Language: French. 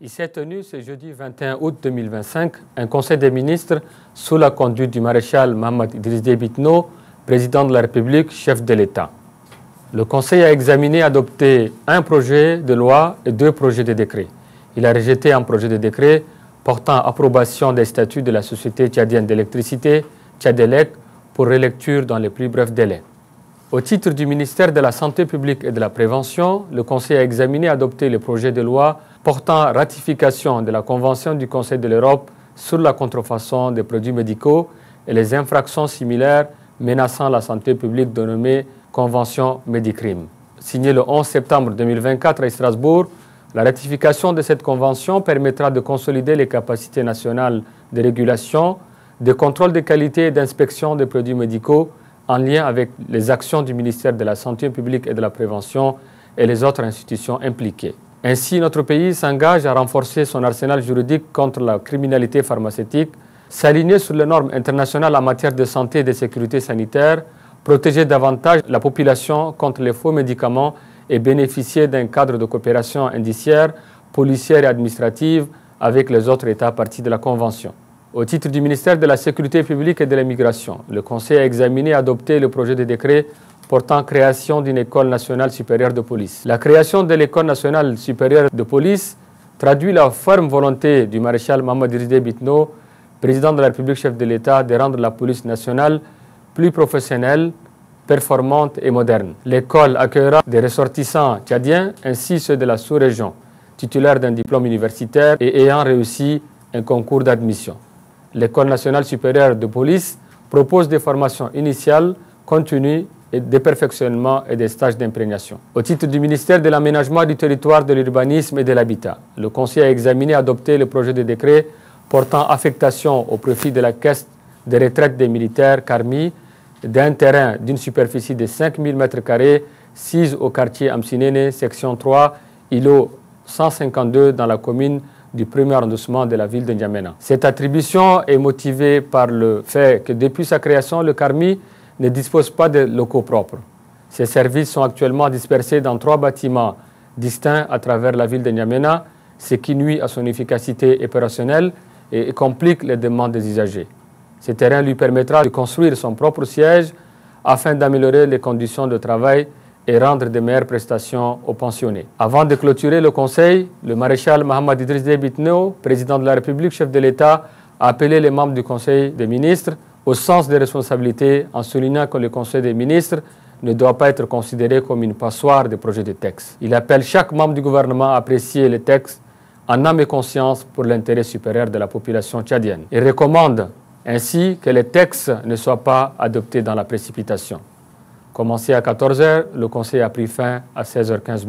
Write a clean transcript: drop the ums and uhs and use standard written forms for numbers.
Il s'est tenu ce jeudi 21 août 2025 un conseil des ministres sous la conduite du maréchal Mohamed Idriss Déby Itno, président de la République, chef de l'État. Le conseil a examiné et adopté un projet de loi et deux projets de décret. Il a rejeté un projet de décret portant approbation des statuts de la Société tchadienne d'électricité, Tchadelec, pour relecture dans les plus brefs délais. Au titre du ministère de la Santé publique et de la Prévention, le Conseil a examiné et adopté le projet de loi portant ratification de la Convention du Conseil de l'Europe sur la contrefaçon des produits médicaux et les infractions similaires menaçant la santé publique dénommée Convention Médicrime. Signée le 11 septembre 2024 à Strasbourg, la ratification de cette convention permettra de consolider les capacités nationales de régulation, de contrôle de qualité et d'inspection des produits médicaux en lien avec les actions du ministère de la Santé publique et de la Prévention et les autres institutions impliquées. Ainsi, notre pays s'engage à renforcer son arsenal juridique contre la criminalité pharmaceutique, s'aligner sur les normes internationales en matière de santé et de sécurité sanitaire, protéger davantage la population contre les faux médicaments et bénéficier d'un cadre de coopération indiciaire, policière et administrative avec les autres États parties de la Convention. Au titre du ministère de la Sécurité publique et de l'immigration, le Conseil a examiné et adopté le projet de décret portant création d'une école nationale supérieure de police. La création de l'école nationale supérieure de police traduit la ferme volonté du maréchal Mohamed Idriss Déby Itno, président de la République, chef de l'État, de rendre la police nationale plus professionnelle, performante et moderne. L'école accueillera des ressortissants tchadiens ainsi ceux de la sous-région, titulaires d'un diplôme universitaire et ayant réussi un concours d'admission. L'École nationale supérieure de police propose des formations initiales, continues, et des perfectionnements et des stages d'imprégnation. Au titre du ministère de l'Aménagement du territoire, de l'urbanisme et de l'habitat, le Conseil a examiné et adopté le projet de décret portant affectation au profit de la Caisse de retraite des militaires CARMI d'un terrain d'une superficie de 5000 m², 6 au quartier Amsinene, section 3, îlot 152 dans la commune du premier arrondissement de la ville de N'Djamena. Cette attribution est motivée par le fait que depuis sa création, le CARMI ne dispose pas de locaux propres. Ces services sont actuellement dispersés dans 3 bâtiments distincts à travers la ville de N'Djamena, ce qui nuit à son efficacité opérationnelle et complique les demandes des usagers. Ce terrain lui permettra de construire son propre siège afin d'améliorer les conditions de travail et rendre de meilleures prestations aux pensionnés. Avant de clôturer le Conseil, le maréchal Mohamed Idriss Déby Itno, président de la République, chef de l'État, a appelé les membres du Conseil des ministres au sens des responsabilités en soulignant que le Conseil des ministres ne doit pas être considéré comme une passoire de projets de texte. Il appelle chaque membre du gouvernement à apprécier les textes en âme et conscience pour l'intérêt supérieur de la population tchadienne. Il recommande ainsi que les textes ne soient pas adoptés dans la précipitation. Commencé à 14 h, le Conseil a pris fin à 16 h 15.